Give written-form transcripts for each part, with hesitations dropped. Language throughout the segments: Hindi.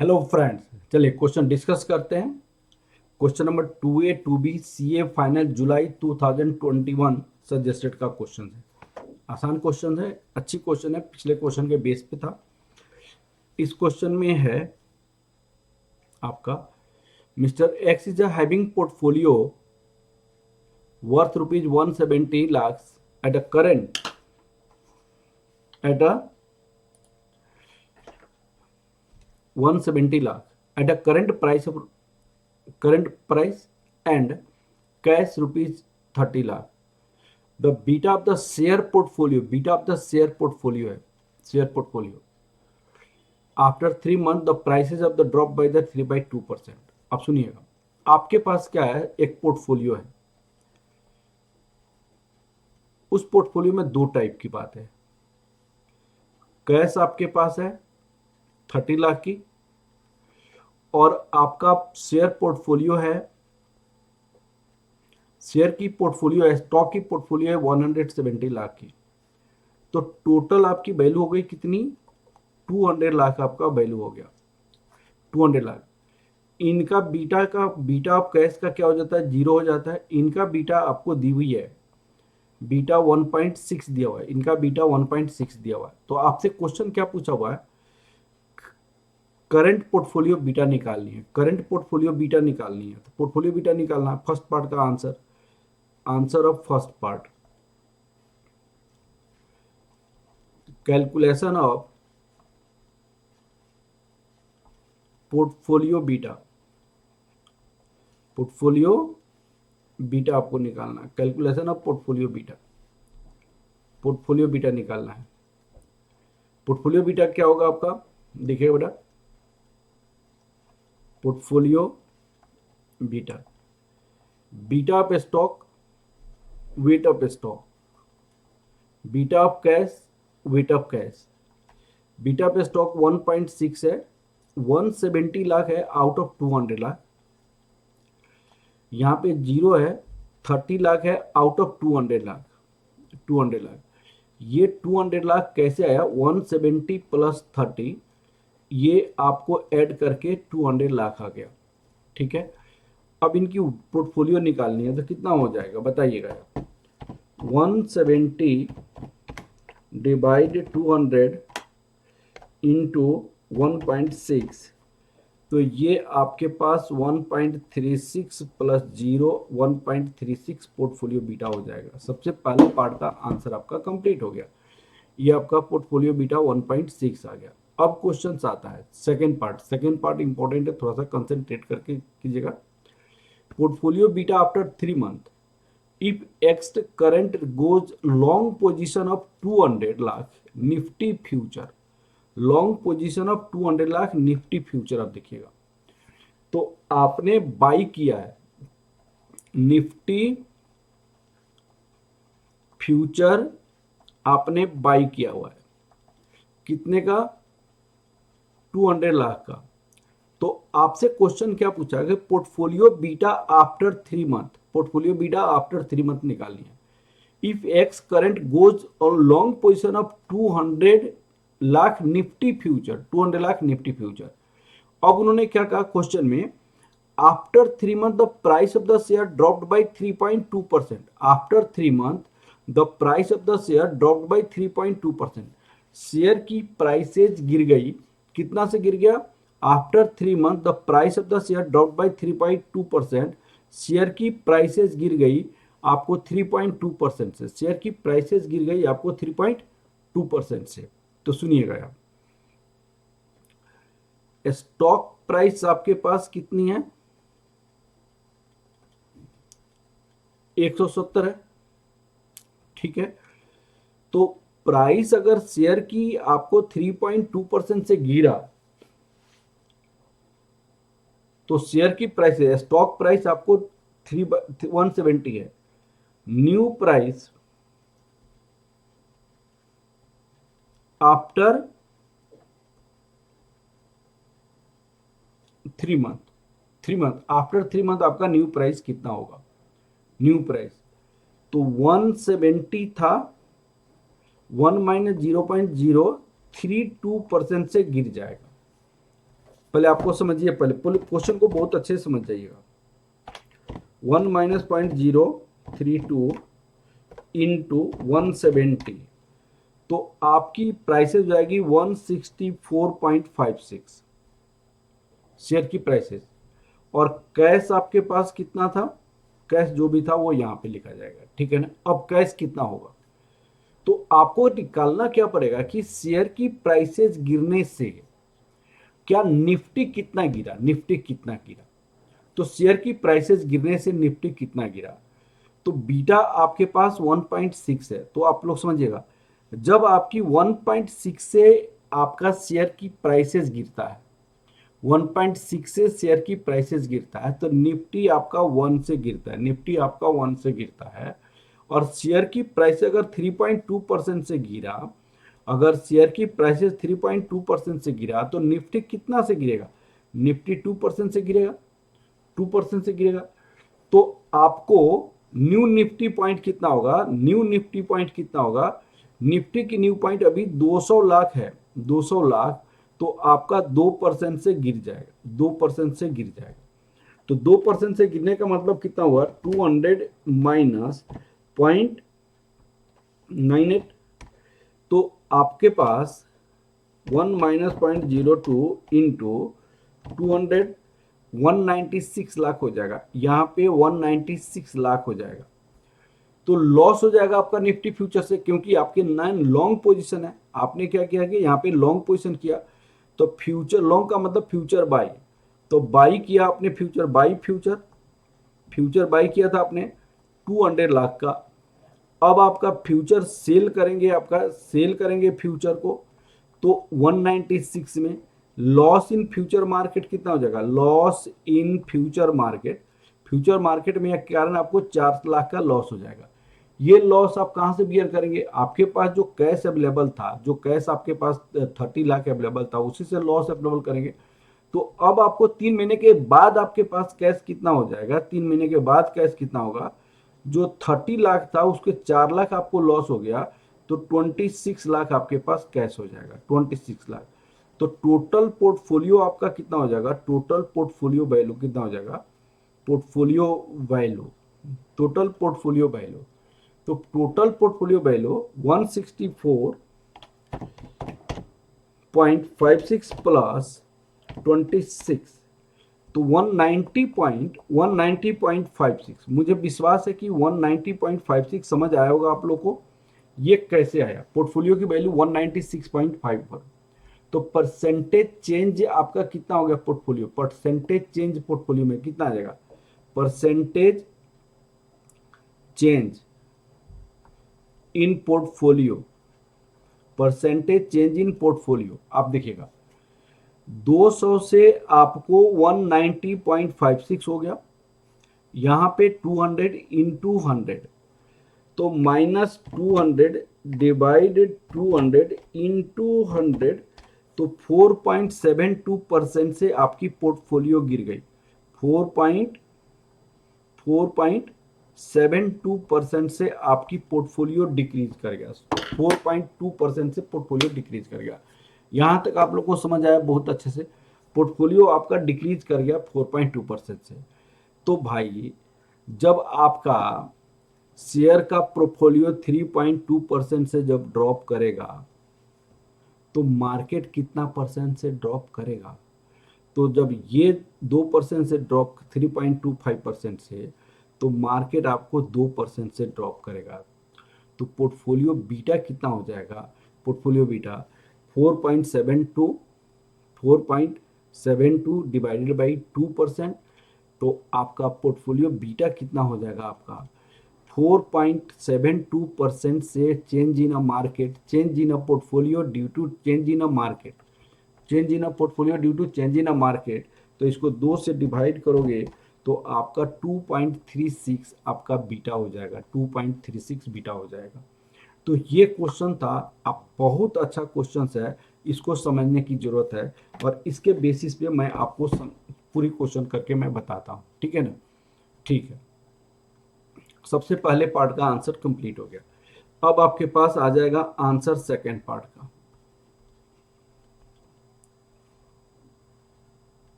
हेलो फ्रेंड्स, चलिए क्वेश्चन डिस्कस करते हैं। Question number 2A 2B CA final जुलाई 2021 सजेस्टेड का क्वेश्चन है। आसान क्वेश्चन है, अच्छी क्वेश्चन है, पिछले क्वेश्चन के बेस पे था। इस क्वेश्चन में है आपका mister x is having portfolio worth rupees 170 lakhs at a current at a 170 lakh at a current price and cash rupees 30 lakh. The beta of the share portfolio, है share portfolio. After 3 months, the prices of the drop by the 3/2%. अब सुनिएगा, आपके पास क्या है, एक पोर्टफोलियो है। उस पोर्टफोलियो में दो टाइप की बात है। कैश आपके पास है 30 लाख की, और आपका शेयर पोर्टफोलियो है, शेयर की पोर्टफोलियो है, स्टॉक की पोर्टफोलियो है 170 लाख की। तो टोटल आपकी वैल्यू हो गई कितनी, 200 लाख आपका वैल्यू हो गया, 200 लाख। इनका बीटा ऑफ कैश का क्या हो जाता है, 0 हो जाता है। इनका बीटा आपको दी हुई है, बीटा 1.6 दिया हुआ है, इनका बीटा 1.6 दिया हुआ है। तो आपसे क्वेश्चन क्या पूछा हुआ है, करंट पोर्टफोलियो बीटा निकालनी है। करंट पोर्टफोलियो बीटा निकालनी है, तो पोर्टफोलियो बीटा निकालना है। फर्स्ट पार्ट का answer of first part, calculation of portfolio beta आपको निकालना है। कैलकुलेशन ऑफ पोर्टफोलियो बीटा निकालना है। पोर्टफोलियो बीटा क्या होगा आपका, देखिए बेटा, portfolio beta, beta of stock, weight of stock, beta of cash, weight of cash. Beta of stock 1.6 है, 170 लाख है आउट ऑफ 200 लाख। यहाँ पे 0 है, 30 लाख है आउट ऑफ 200 लाख। 200 लाख, ये 200 लाख कैसे आया, 170 प्लस 30, ये आपको ऐड करके 200 लाख आ गया। ठीक है, अब इनकी पोर्टफोलियो निकालनी है, तो कितना हो जाएगा बताइएगा। 170 डिवाइड 200 इंटू 1.6, तो ये आपके पास 1.36 प्लस 0 1.36 पोर्टफोलियो बीटा हो जाएगा। सबसे पहले पार्ट का आंसर आपका कंप्लीट हो गया, ये आपका पोर्टफोलियो बीटा 1.6 आ गया। अब क्वेश्चन आता है सेकंड पार्ट इंपॉर्टेंट है, थोड़ा सा कंसंट्रेट करके कीजिएगा। Portfolio beta after 3 month, if X current goes long position of 200 lakh Nifty future, long position of 200 lakh Nifty future. आप देखिएगा, तो आपने बाई किया है निफ्टी फ्यूचर, आपने बाई किया हुआ है कितने का, 200 लाख का। तो आपसे क्वेश्चन क्या पूछा है, portfolio beta after 3 month, portfolio beta after 3 month निकालनी है। If X current goes on long position of 200 lakh Nifty future, 200 lakh Nifty future. अब उन्होंने क्या कहा क्वेश्चन में, after 3 month the price of the share dropped by 3.2%। After 3 month the price of the share dropped by 3.2%। Share की प्राइसेज गिर गई, कितना से गिर गया, after 3 month the price of the share dropped by 3.2%। Share की प्राइसेज गिर गई आपको 3.2% से, शेयर की प्राइसेज गिर गई आपको 3.2% से। तो सुनिएगा आप, स्टॉक प्राइस आपके पास कितनी है, 170 है। ठीक है, तो प्राइस अगर शेयर की आपको 3.2% से गिरा, तो शेयर की प्राइस, स्टॉक प्राइस आपको 170 है। New price after 3 month after 3 month आपका न्यू प्राइस कितना होगा, न्यू प्राइस तो 170 था, 1 माइनस 0.032% से गिर जाएगा। पहले आपको समझिए, पहले क्वेश्चन को बहुत अच्छे से समझ जाइएगा। 1 माइनस 0.032 इंटू 170, तो आपकी प्राइसेस हो जाएगी 164.56 शेयर की प्राइसेस। और कैश आपके पास कितना था, कैश जो भी था वो यहाँ पे लिखा जाएगा, ठीक है ना। अब कैश कितना होगा, तो आपको निकालना क्या पड़ेगा कि शेयर की प्राइसेस गिरने से क्या निफ्टी कितना गिरा, निफ्टी कितना गिरा। तो शेयर की प्राइसेस गिरने से निफ्टी कितना गिरा, तो बीटा आपके पास 1.6 है। तो आप लोग समझिएगा, जब आपकी 1.6 से आपका शेयर की प्राइसेस गिरता है, 1.6 से शेयर की प्राइसेस गिरता है, तो निफ्टी आपका 1 से गिरता है, निफ्टी आपका 1 से गिरता है। और शेयर की प्राइस अगर 3.2% से गिरा, अगर शेयर की प्राइसेस 3.2% से गिरा, तो निफ्टी कितना से गिरेगा, निफ्टी 2% से गिरेगा, 2% से गिरेगा। तो आपको न्यू निफ्टी पॉइंट कितना होगा, न्यू निफ्टी पॉइंट कितना होगा, निफ्टी की न्यू पॉइंट अभी 200 लाख है, 200 लाख, तो आपका 2% से गिर जाएगा, 2% से गिर जाएगा। तो 2% से गिरने का मतलब कितना हुआ, 200 माइनस 0.98, तो आपके पास 1 माइनस 0.02 इंटू 200, 196 लाख हो जाएगा, यहाँ पे 196 लाख हो जाएगा। तो लॉस हो जाएगा आपका निफ्टी फ्यूचर से, क्योंकि आपके 9 लॉन्ग पोजीशन है। आपने क्या किया कि यहाँ पे लॉन्ग पोजीशन किया, तो फ्यूचर लॉन्ग का मतलब फ्यूचर बाई, तो बाई किया आपने, फ्यूचर बाई, फ्यूचर बाई किया था आपने 200 लाख का। अब आपका फ्यूचर सेल करेंगे, आपका सेल करेंगे फ्यूचर को, तो 196 में लॉस इन फ्यूचर मार्केट कितना हो जाएगा, loss in future market, future market में के कारण आपको 4 लाख का लॉस हो जाएगा। ये लॉस आप कहां से बियर करेंगे, आपके पास जो कैश अवेलेबल था, जो कैश आपके पास 30 लाख अवेलेबल था, उसी से लॉस अवेलेबल करेंगे। तो अब आपको 3 महीने के बाद आपके पास कैश कितना हो जाएगा, 3 महीने के बाद कैश कितना होगा, जो 30 लाख था उसके 4 लाख आपको लॉस हो गया, तो 26 लाख आपके पास कैश हो जाएगा, 26 लाख। तो टोटल पोर्टफोलियो आपका कितना हो जाएगा, टोटल पोर्टफोलियो वैल्यू कितना हो जाएगा, portfolio value, total portfolio value, तो टोटल पोर्टफोलियो वैल्यू 164.56 प्लस 26, तो 190.56। मुझे विश्वास है कि 190.56 समझ आया होगा आप लोग को। ये कैसे आया, पोर्टफोलियो की वैल्यू 196.5 पर, तो परसेंटेज चेंज आपका कितना हो गया पोर्टफोलियो, परसेंटेज चेंज पोर्टफोलियो में कितना आ जाएगा, percentage change in portfolio, percentage change in portfolio आप देखिएगा, 200 से आपको 190.56 हो गया, यहां पे 200 इंटू 100, तो -200 डिवाइडेड 200 इंटू 100, तो 4.72% से आपकी पोर्टफोलियो गिर गई, 4.72% से आपकी पोर्टफोलियो डिक्रीज कर गया, 4.2% से पोर्टफोलियो डिक्रीज कर गया। यहां तक आप लोग को समझ आया बहुत अच्छे से, पोर्टफोलियो आपका डिक्रीज कर गया 4.2% से। तो भाई जब आपका शेयर का पोर्टफोलियो 3.2% से जब ड्रॉप करेगा, तो मार्केट कितना परसेंट से ड्रॉप करेगा, तो जब ये 2% से ड्रॉप 3.25% से, तो मार्केट आपको 2% से ड्रॉप करेगा। तो पोर्टफोलियो बीटा कितना हो जाएगा, पोर्टफोलियो बीटा 4.72, 4.72 डिवाइडेड बाई 2%, तो आपका पोर्टफोलियो बीटा कितना हो जाएगा आपका 4.72% से change in a market, change in a portfolio due to change in a market, change in a portfolio due to change in a market, तो इसको 2 से डिवाइड करोगे तो आपका 2.36 आपका बीटा हो जाएगा, 2.36 बीटा हो जाएगा। तो ये क्वेश्चन था, आप बहुत अच्छा क्वेश्चन है, इसको समझने की जरूरत है, और इसके बेसिस पे मैं आपको पूरी क्वेश्चन करके मैं बताता हूँ, ठीक है ना। ठीक है, सबसे पहले पार्ट का आंसर कंप्लीट हो गया। अब आपके पास आ जाएगा आंसर सेकेंड पार्ट का।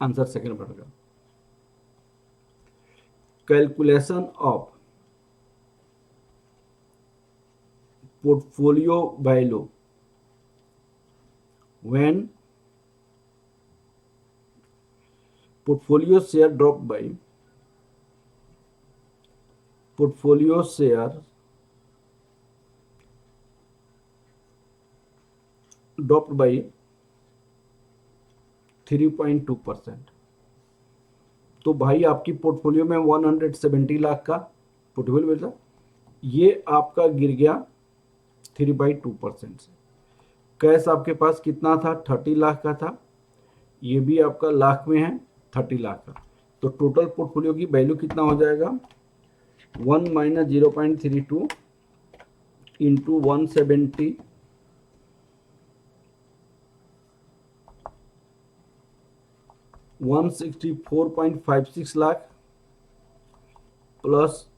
आंसर सेकंड पड़ेगा। Calculation of portfolio value when portfolio share dropped by portfolio share dropped by 3.2%। तो भाई आपकी पोर्टफोलियो में 170 लाख का पोर्टफोलियो मिला, ये आपका गिर गया 3/2% से। कैश आपके पास कितना था? 30 लाख का था, ये भी आपका लाख में है, 30 लाख का। तो टोटल पोर्टफोलियो की वैल्यू कितना हो जाएगा? 1 minus 0.32 into 170 164.56 lakh plus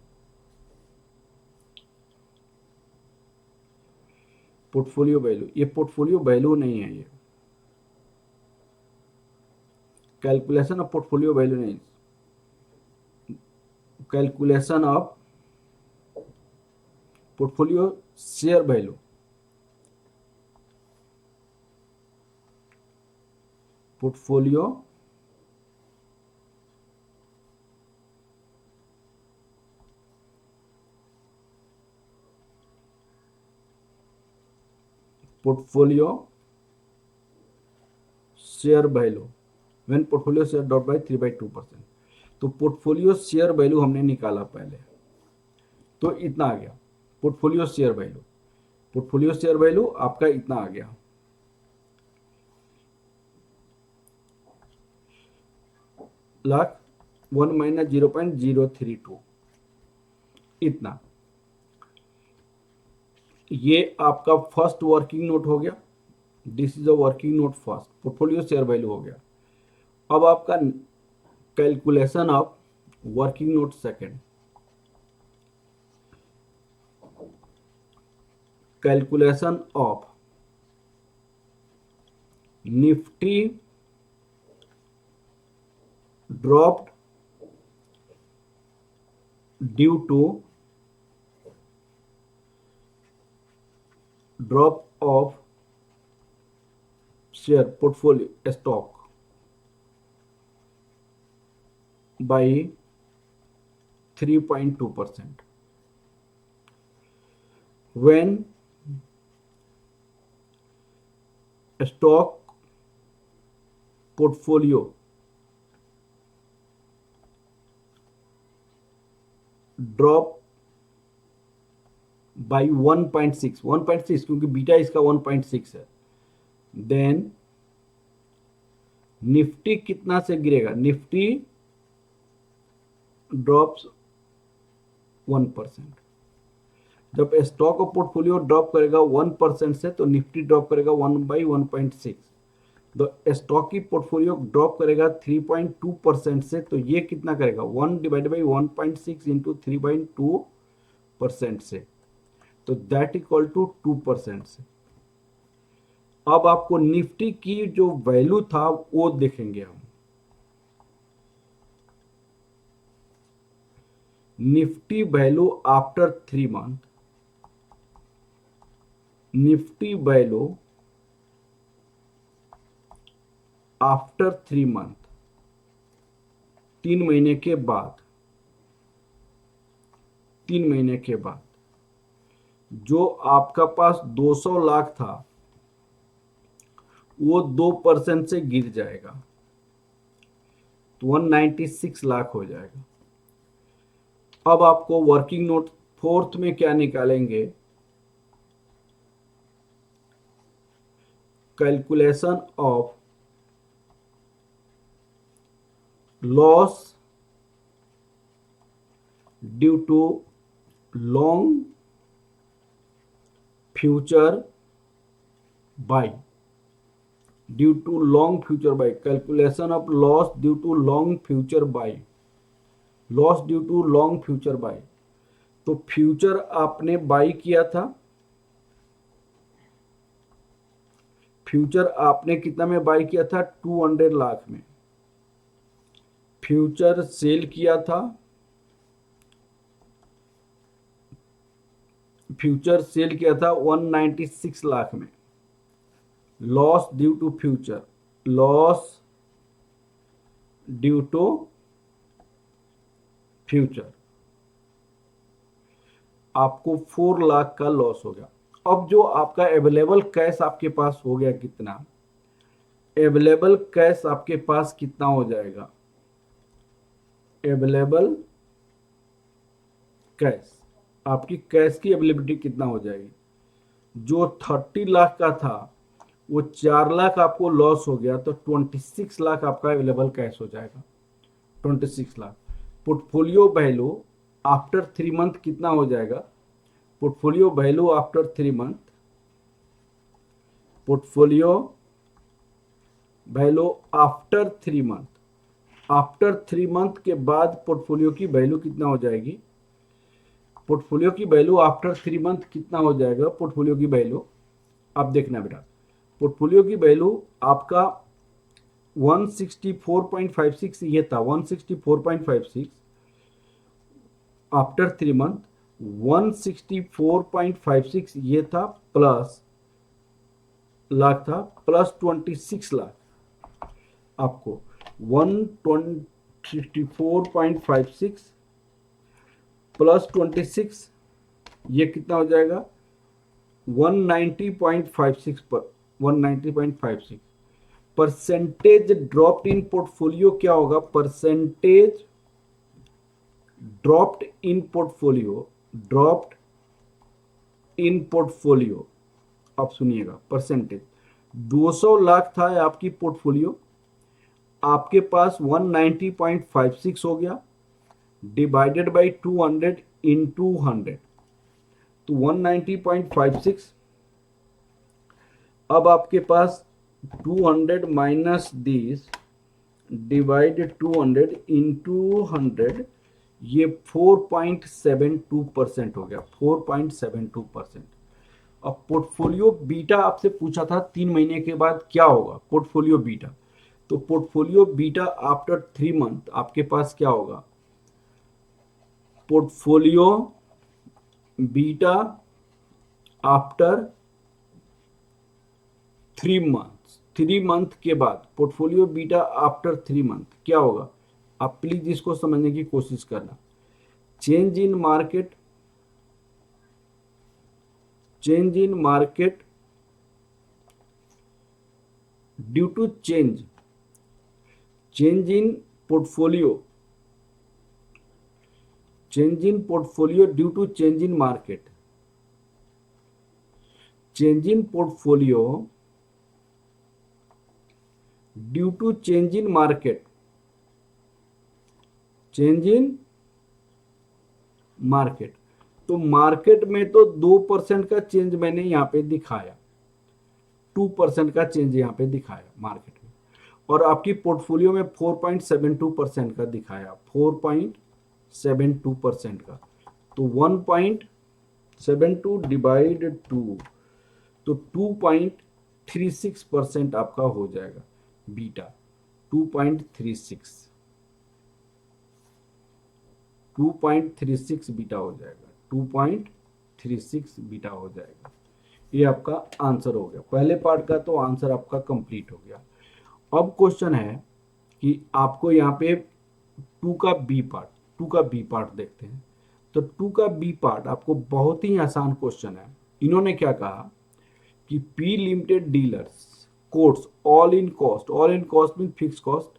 portfolio value. ये पोर्टफोलियो वैल्यू नहीं है, ये कैलकुलेशन ऑफ पोर्टफोलियो वैल्यू नहीं, calculation of portfolio share value. Portfolio portfolio share value when portfolio share dropped by 3/2%। तो पोर्टफोलियो शेयर वैल्यू हमने निकाला पहले, तो इतना आ गया portfolio share value. Portfolio share value आपका इतना आ गया, लाख 1 माइनस 0.032 इतना। ये आपका फर्स्ट वर्किंग नोट हो गया, this is a working note first, portfolio share value हो गया। अब आपका calculation of working note second, calculation of Nifty dropped due to drop of share portfolio stock by 3.2% when stock portfolio drop by 1.6 क्योंकि बीटा इसका 1.6 है। देन निफ्टी कितना से गिरेगा? Nifty drops 1%। जब स्टॉक और पोर्टफोलियो ड्रॉप करेगा 1% से, तो निफ्टी ड्रॉप करेगा 1/1.6। तो स्टॉक की पोर्टफोलियो ड्रॉप करेगा 3.2% से, तो ये कितना करेगा? 1/1.6 इंटू 3.2% से, तो दैट इक्वल टू 2% से। अब आपको निफ्टी की जो वैल्यू था वो देखेंगे हम। Nifty value after 3 month, Nifty value after 3 month, 3 महीने के बाद, 3 महीने के बाद जो आपका पास 200 लाख था वो 2% से गिर जाएगा, तो 196 लाख हो जाएगा। अब आपको वर्किंग नोट फोर्थ में क्या निकालेंगे? Calculation of loss due to long future buy, due to long future buy, calculation of loss due to long future buy, loss due to long future buy. तो फ्यूचर आपने बाय किया था, फ्यूचर आपने कितना में बाय किया था? 200 लाख में। फ्यूचर सेल किया था, फ्यूचर सेल किया था 196 लाख में, loss due to future, loss due to future, आपको 4 लाख का लॉस हो गया। अब जो आपका अवेलेबल कैश आपके पास हो गया कितना, अवेलेबल कैश आपके पास कितना हो जाएगा, अवेलेबल कैश, आपकी कैश की अवेलेबिलिटी कितना हो जाएगी, जो 30 लाख का था वो 4 लाख आपको लॉस हो गया, तो 26 लाख आपका अवेलेबल कैश हो जाएगा, 26 lakh. Portfolio value after 3 month कितना हो जाएगा, portfolio value after 3 month, portfolio value after 3 month, after 3 month के बाद पोर्टफोलियो की वैल्यू कितना हो जाएगी, पोर्टफोलियो की वैल्यू आफ्टर 3 मंथ कितना हो जाएगा, पोर्टफोलियो की वैल्यू आप देखना बेटा, पोर्टफोलियो की वैल्यू आपका 164.56 ये था, 164.56 आफ्टर 3 मंथ, 164.56 ये था प्लस लाख था, प्लस 26 लाख आपको 164.56 प्लस 26 ये कितना हो जाएगा 190.56 पर 190.56 परसेंटेज ड्रॉप्ड इन पोर्टफोलियो क्या होगा, percentage dropped in portfolio, dropped in portfolio, आप सुनिएगा परसेंटेज, 200 लाख था आपकी पोर्टफोलियो, आपके पास 190.56 हो गया, डिवाइडेड बाई 200 इंटू 100, तो 190.56, अब आपके पास 200 माइनस दिस डिवाइड 200 इंटू 100, ये 4.72% हो गया, 4.72%। अब पोर्टफोलियो बीटा आपसे पूछा था 3 महीने के बाद क्या होगा पोर्टफोलियो बीटा, तो पोर्टफोलियो बीटा आफ्टर 3 मंथ आपके पास क्या होगा, portfolio beta after 3 month, 3 month के बाद पोर्टफोलियो बीटा आफ्टर 3 मंथ क्या होगा, आप प्लीज इसको समझने की कोशिश करना, change in market, change in market due to change, change in portfolio, change in portfolio due to change in market, change in portfolio due to change in market, change in market, तो मार्केट में तो 2% का चेंज मैंने यहां पे दिखाया, 2% का चेंज यहां पे दिखाया मार्केट में, और आपकी पोर्टफोलियो में 4.72% का दिखाया, 4.72% का, तो 1.72 डिवाइड 2, तो 2.36% आपका हो जाएगा बीटा, 2.36 बीटा हो जाएगा, 2.36 बीटा हो जाएगा। ये आपका आंसर हो गया, पहले पार्ट का तो आंसर आपका कंप्लीट हो गया। अब क्वेश्चन है कि आपको यहाँ पे 2 का बी पार्ट देखते हैं। तो 2 का बी पार्ट आपको बहुत ही आसान क्वेश्चन है। इन्होंने क्या कहा कि P limited dealers quotes all in cost mean fix cost,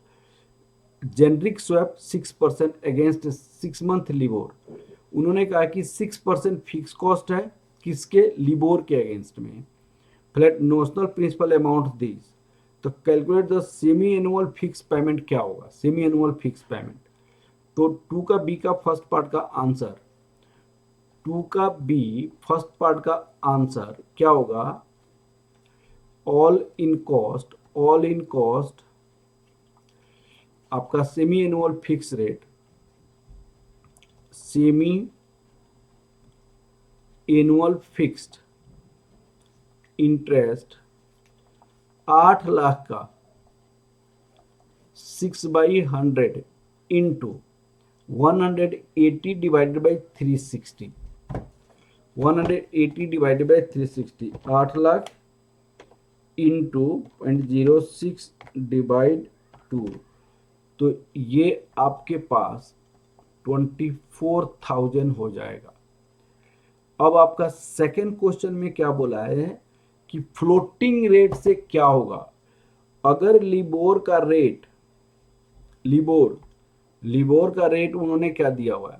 generic swap 6% against 6 month LIBOR. उन्होंने कहा कि 6% फिक्स कॉस्ट है किसके, लिबोर के अगेंस्ट में, flat notional principal amount this, तो calculate the semi annual fix payment क्या होगा, सेमी एनुअल फिक्स पेमेंट। तो 2 का बी का फर्स्ट पार्ट का आंसर, 2 का बी फर्स्ट पार्ट का आंसर क्या होगा, ऑल इन कॉस्ट आपका semi annual fix rate, semi annual fixed interest 8 lakh का 6/100 into 180 divided by 360, 180 divided by 360, 8 lakh into 0.06 divide 2, तो ये आपके पास 24,000 हो जाएगा। अब आपका सेकंड क्वेश्चन में क्या बोला है कि फ्लोटिंग रेट से क्या होगा अगर लिबोर का रेट, लिबोर का रेट उन्होंने क्या दिया हुआ है,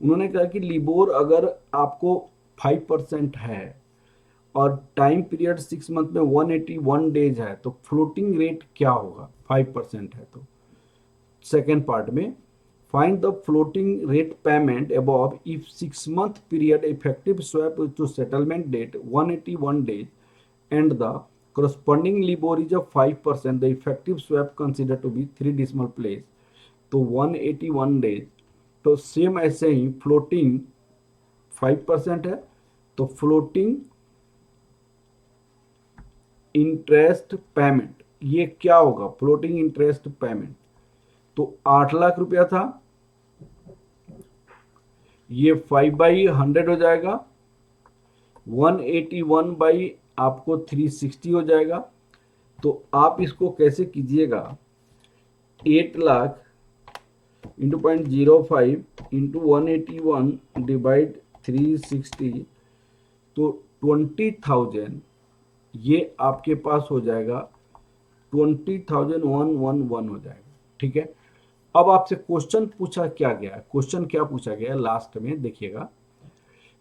उन्होंने कहा कि लिबोर अगर आपको 5% है और टाइम पीरियड 6 मंथ में 181 डेज है तो फ्लोटिंग रेट क्या होगा, 5% है तो। सेकेंड पार्ट में find the floating rate payment above if 6-month period effective swap to settlement date 181 days and the corresponding LIBOR is of 5%, the effective swap considered to be 3 decimal place, तो 181 डेज, तो सेम ऐसे ही फ्लोटिंग 5% है तो फ्लोटिंग इंटरेस्ट पेमेंट ये क्या होगा, फ्लोटिंग इंटरेस्ट पेमेंट तो 8 लाख रुपया था, ये 5/100 हो जाएगा, 181 बाई आपको 360 हो जाएगा। तो आप इसको कैसे कीजिएगा, 8 लाख इंटू 0.05 इंटू 181 डिवाइड 360, तो 20,000 ये आपके पास हो जाएगा, 20,111 हो जाएगा। ठीक है, अब आपसे क्वेश्चन पूछा क्या गया, क्वेश्चन क्या पूछा गया लास्ट में देखिएगा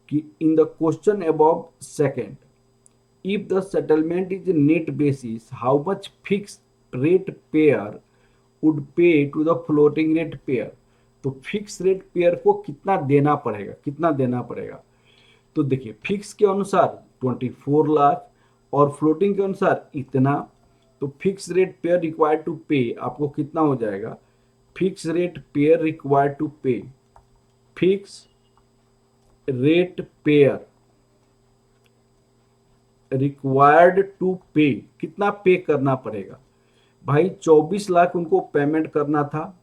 कि in the question above second if the settlement is net basis how much fix rate payer would pay to the floating rate payer, तो फिक्स रेट पेयर को कितना देना पड़ेगा, कितना देना पड़ेगा, तो देखिए फिक्स के अनुसार 24 लाख और फ्लोटिंग के अनुसार इतना, तो fix rate payer required to pay आपको कितना हो जाएगा, fix rate payer required to pay, fix rate payer required to pay कितना पे करना पड़ेगा भाई, 24 लाख उनको पेमेंट करना था,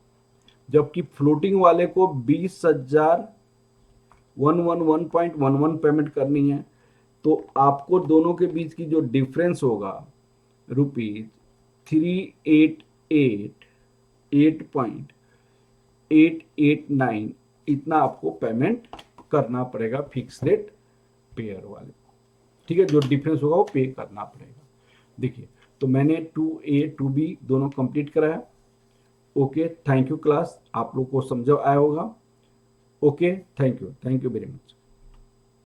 जबकि फ्लोटिंग वाले को 20,111.11 पेमेंट करनी है, तो आपको दोनों के बीच की जो डिफरेंस होगा ₹388.889 इतना आपको पेमेंट करना पड़ेगा फिक्स रेट पेयर वाले। ठीक है, जो डिफरेंस होगा वो पे करना पड़ेगा। देखिए तो मैंने 2A 2B दोनों कंप्लीट कराया। ओके, थैंक यू क्लास, आप लोग को समझ आया होगा। Okay, thank you very much.